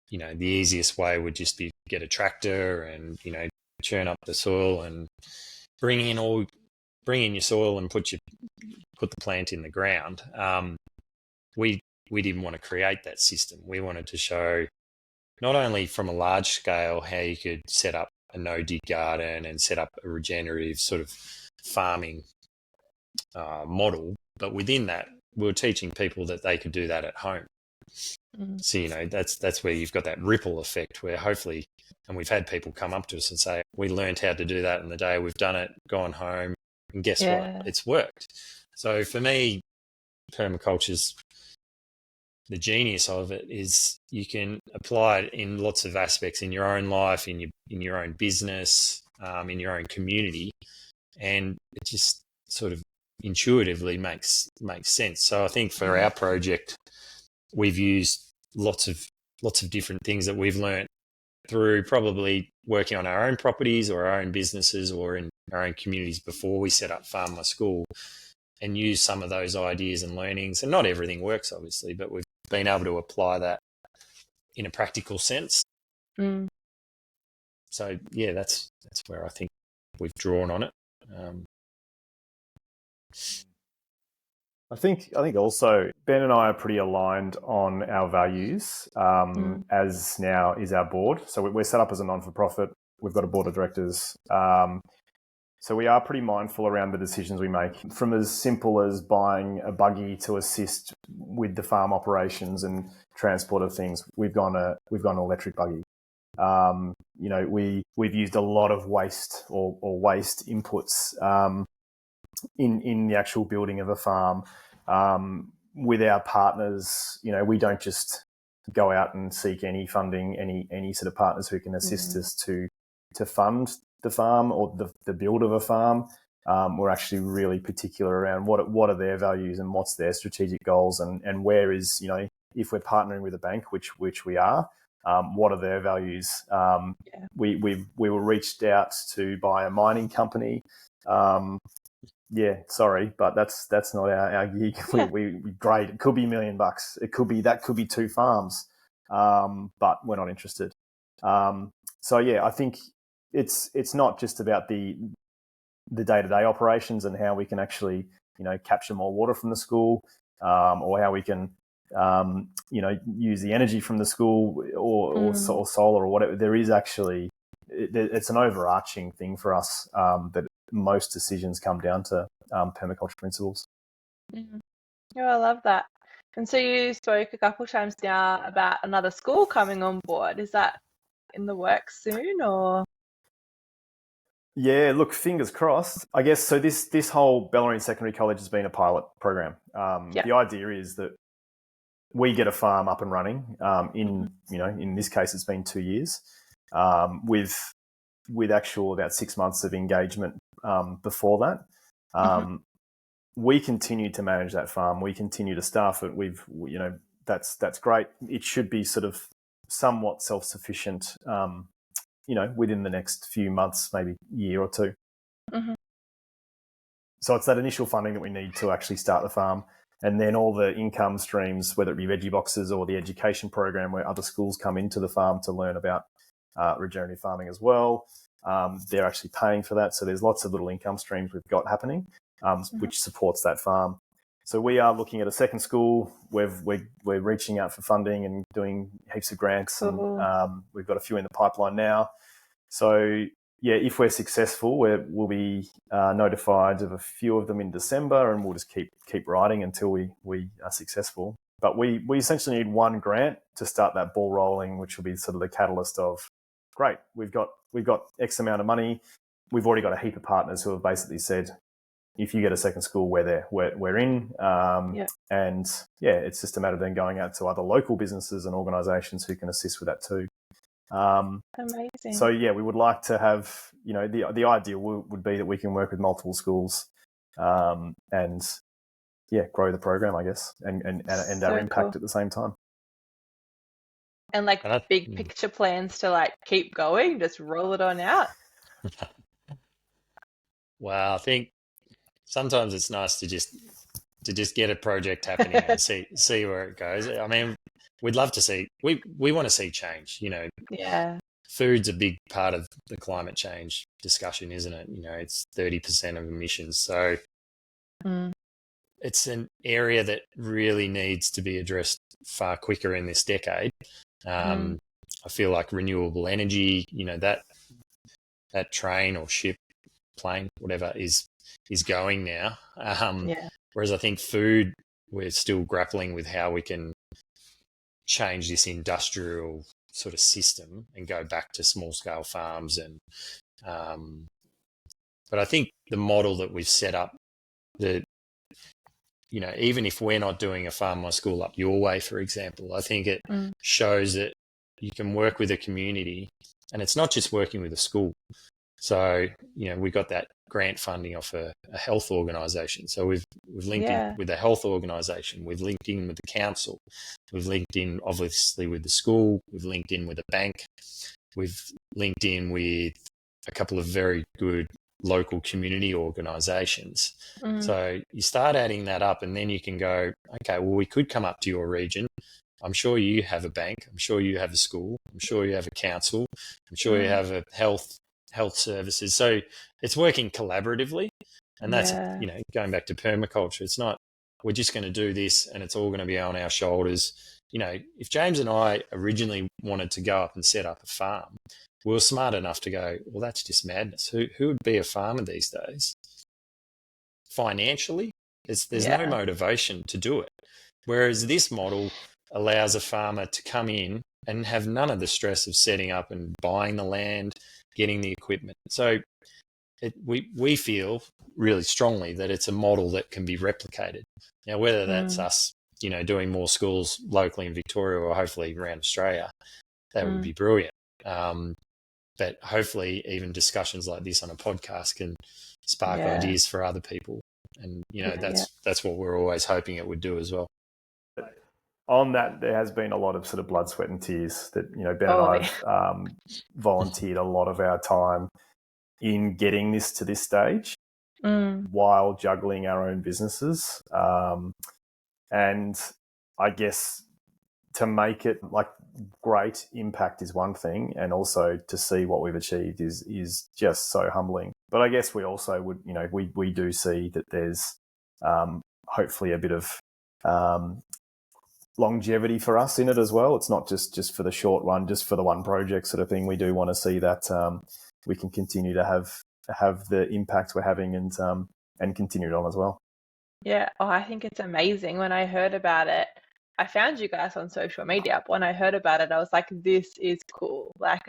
the easiest way would just be get a tractor and, churn up the soil and bring in your soil and put the plant in the ground. We didn't want to create that system. We wanted to show not only from a large scale how you could set up a no-dig garden and set up a regenerative sort of farming model, but within that, we were teaching people that they could do that at home. So, that's where you've got that ripple effect where hopefully, and we've had people come up to us and say, we learned how to do that in the day, we've done it, gone home, and guess what? It's worked. So for me, permaculture's, the genius of it is you can apply it in lots of aspects in your own life, in your own business, in your own community, and it just sort of intuitively makes sense. So I think for our project, we've used lots of different things that we've learned through probably working on our own properties or our own businesses or in our own communities before we set up Farm My School, and use some of those ideas and learnings. And not everything works, obviously, but we've been able to apply that in a practical sense. So yeah, that's where I think we've drawn on it. I think also Ben and I are pretty aligned on our values, as now is our board. So we're set up as a non-for-profit. We've got a board of directors. So we are pretty mindful around the decisions we make, from as simple as buying a buggy to assist with the farm operations and transport of things. We've gone an electric buggy. We've used a lot of waste or waste inputs in the actual building of a farm. With our partners, we don't just go out and seek any funding, any sort of partners who can assist us to fund the farm or the build of a farm. We're actually really particular around what are their values and what's their strategic goals, and where is, if we're partnering with a bank, which we are, what are their values? We were reached out to by a mining company. Yeah, sorry, but that's not our gig. We grade. It could be $1 million. It could be 2 farms, but we're not interested. So yeah, I think it's not just about the day-to-day operations and how we can actually capture more water from the school, or how we can use the energy from the school or solar or whatever. There is actually it's an overarching thing for us that most decisions come down to permaculture principles. Oh, I love that. And so you spoke a couple of times now about another school coming on board. Is that in the works soon, or? Yeah, look, fingers crossed. I guess so. This whole Bellarine Secondary College has been a pilot program. The idea is that we get a farm up and running. In this case, it's been 2 years, with actual about 6 months of engagement before that. We continue to manage that farm. We continue to staff it. That's great. It should be sort of somewhat self-sufficient, within the next few months, maybe year or two. So it's that initial funding that we need to actually start the farm. And then all the income streams, whether it be veggie boxes or the education program where other schools come into the farm to learn about regenerative farming as well. They're actually paying for that. So there's lots of little income streams we've got happening, which supports that farm. So we are looking at a second school. We're reaching out for funding and doing heaps of grants, and we've got a few in the pipeline now. So yeah, if we're successful, we'll be notified of a few of them in December, and we'll just keep writing until we are successful. But we essentially need one grant to start that ball rolling, which will be sort of the catalyst of, great, we've got X amount of money. We've already got a heap of partners who have basically said, if you get a second school, we're there, we're in. And yeah, it's just a matter of then going out to other local businesses and organisations who can assist with that too. Amazing. So yeah, we would like to have, the ideal would be that we can work with multiple schools, and grow the program, I guess, and So our impact cool. at the same time. And like big picture plans to like keep going, just roll it on out. Well, I think sometimes it's nice to just get a project happening and see where it goes. I mean, we'd love to see. We want to see change. Yeah. Food's a big part of the climate change discussion, isn't it? It's 30% of emissions, so it's an area that really needs to be addressed far quicker in this decade. I feel like renewable energy, that train or ship, plane, whatever is going now. Whereas I think food, we're still grappling with how we can change this industrial sort of system and go back to small scale farms. And but I think the model that we've set up, that even if we're not doing a Farm My School Up Your Way, for example, I think it shows that you can work with a community, and it's not just working with a school. So, we got that grant funding off a health organisation. So we've linked in with a health organisation. We've linked in with the council. We've linked in, obviously, with the school. We've linked in with a bank. We've linked in with a couple of very good local community organisations. So you start adding that up, and then you can go, okay, well, we could come up to your region. I'm sure you have a bank. I'm sure you have a school. I'm sure you have a council. I'm sure you have a health services. So it's working collaboratively, and that's going back to permaculture. It's not we're just going to do this and it's all going to be on our shoulders. If James and I originally wanted to go up and set up a farm, we were smart enough to go, well, that's just madness. Who would be a farmer these days? Financially, there's no motivation to do it. Whereas this model allows a farmer to come in and have none of the stress of setting up and buying the land, getting the equipment. So we feel really strongly that it's a model that can be replicated. Now, whether that's us, doing more schools locally in Victoria or hopefully around Australia, that would be brilliant. But hopefully even discussions like this on a podcast can spark ideas for other people. And, that's what we're always hoping it would do as well. On that, there has been a lot of sort of blood, sweat and tears that, Ben and I have volunteered a lot of our time in getting this to this stage while juggling our own businesses. And I guess to make it like great impact is one thing, and also to see what we've achieved is just so humbling. But I guess we also would, we do see that there's hopefully a bit of longevity for us in it as well. It's not just for the short run, just for the one project sort of thing. We do want to see that we can continue to have the impact we're having and continue it on as well. Yeah. Oh, I think it's amazing. When I heard about it, I found you guys on social media. When I heard about it, I was like, this is cool. Like,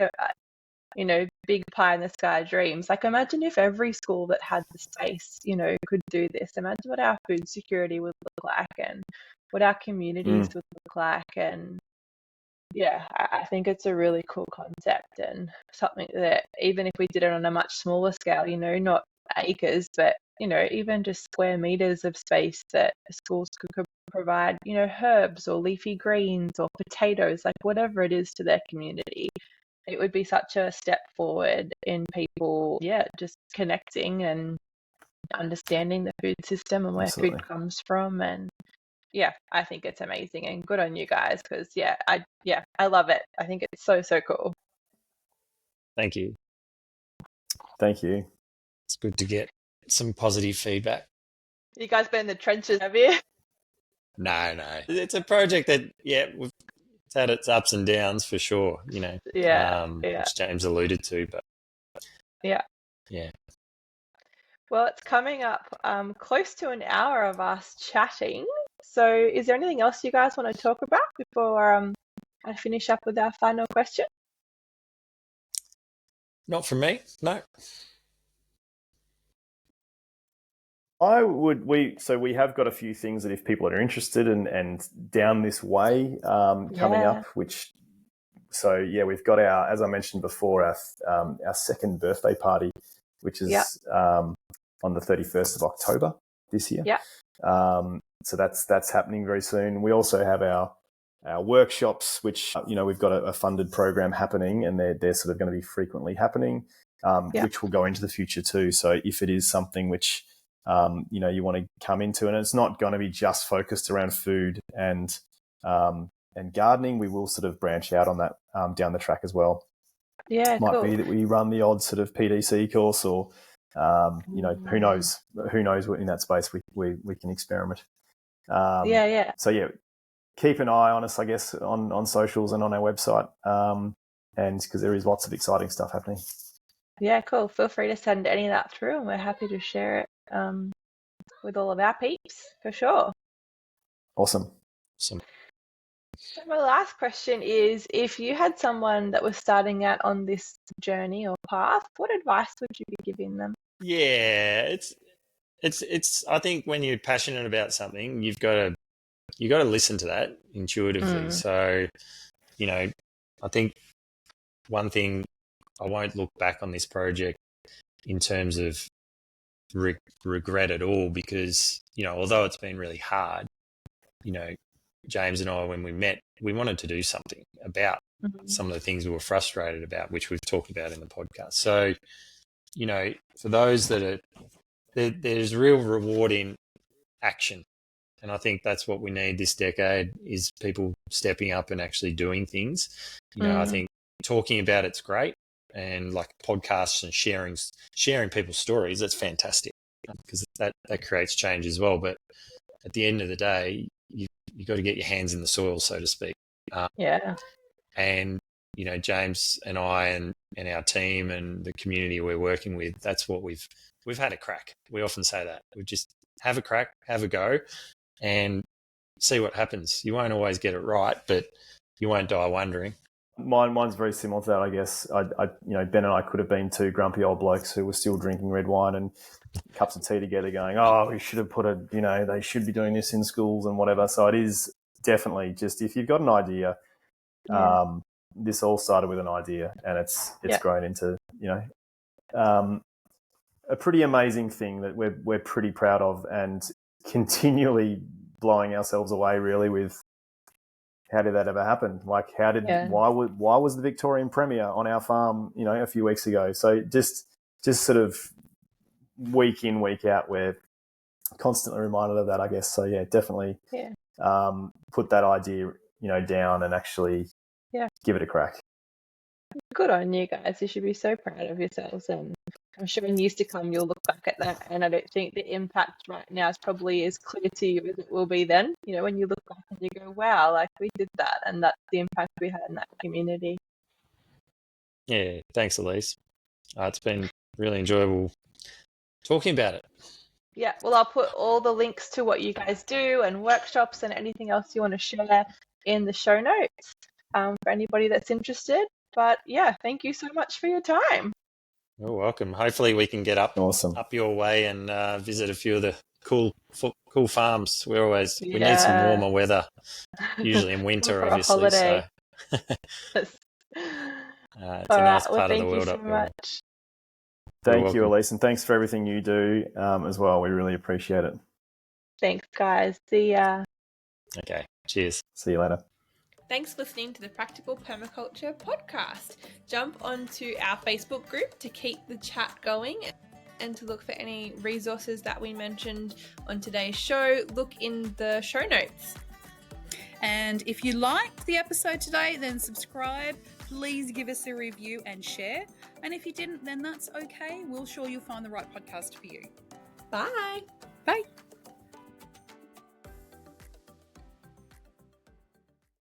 big pie in the sky dreams. Like, imagine if every school that had the space, could do this. Imagine what our food security would look like and what our communities would look like. And I think it's a really cool concept, and something that even if we did it on a much smaller scale, not acres, but even just square meters of space that schools could provide, herbs or leafy greens or potatoes, like whatever it is to their community, it would be such a step forward in people, just connecting and understanding the food system and where food comes from. And I think it's amazing, and good on you guys, because I love it. I think it's so cool. Thank you. It's good to get some positive feedback. You guys been in the trenches, have you? No. It's a project that it's had its ups and downs for sure, which James alluded to, but yeah. Well, it's coming up close to an hour of us chatting. So is there anything else you guys want to talk about before I finish up with our final question? Not from me, no. We have got a few things that if people are interested and down this way coming up, we've got as I mentioned before, our second birthday party, which is on the 31st of October this year. So that's happening very soon. We also have our workshops, which, we've got a funded program happening, and they're sort of going to be frequently happening, which will go into the future too. So if it is something which, you want to come into, and it's not going to be just focused around food and gardening, we will sort of branch out on that down the track as well. Yeah, it might cool. be that we run the odd sort of PDC course, or who knows what in that space we can experiment. So yeah, keep an eye on us, I guess, on socials and on our website, and because there is lots of exciting stuff happening. Yeah, cool. Feel free to send any of that through, and we're happy to share it with all of our peeps for sure. Awesome. So my last question is, if you had someone that was starting out on this journey or path, what advice would you be giving them? Yeah, it's I think when you're passionate about something, you got to listen to that intuitively. So, I think one thing, I won't look back on this project in terms of regret at all, because, although it's been really hard, James and I, when we met, we wanted to do something about some of the things we were frustrated about, which we've talked about in the podcast. So, for those that there's real reward in action. And I think that's what we need this decade, is people stepping up and actually doing things. I think talking about it's great, and like podcasts and sharing people's stories, that's fantastic, because that creates change as well. But at the end of the day, you got to get your hands in the soil, so to speak. And James and I and our team and the community we're working with, that's what we've had a crack. We often say that we just have a crack, have a go, and see what happens. You won't always get it right, but you won't die wondering. Mine's very similar to that, I guess. Ben and I could have been two grumpy old blokes who were still drinking red wine and cups of tea together, going, "Oh, we should have put they should be doing this in schools and whatever." So it is definitely just, if you've got an idea, this all started with an idea, and it's grown into a pretty amazing thing that we're pretty proud of, and continually blowing ourselves away really with, how did that ever happen? Like, why was the Victorian Premier on our farm, a few weeks ago? So just sort of week in, week out, we're constantly reminded of that, I guess. So yeah, definitely put that idea, down and actually give it a crack. Good on you guys. You should be so proud of yourselves, and I'm sure in years to come you'll look back at that, and I don't think the impact right now is probably as clear to you as it will be then. When you look back and you go, wow, like we did that, and that's the impact we had in that community. Yeah, thanks, Alysse. It's been really enjoyable talking about it. Yeah, well, I'll put all the links to what you guys do and workshops and anything else you want to share in the show notes for anybody that's interested. But yeah, thank you so much for your time. You're welcome. Hopefully we can get up your way and visit a few of the cool farms. We need some warmer weather, usually in winter, obviously. Holiday. So it's a nice part of the world up there. Thank you, Alysse, and thanks for everything you do as well. We really appreciate it. Thanks, guys. See ya. Okay, cheers. See you later. Thanks for listening to the Practical Permaculture podcast. Jump onto our Facebook group to keep the chat going and to look for any resources that we mentioned on today's show. Look in the show notes. And if you liked the episode today, then subscribe. Please give us a review and share. And if you didn't, then that's okay. We're sure you'll find the right podcast for you. Bye. Bye.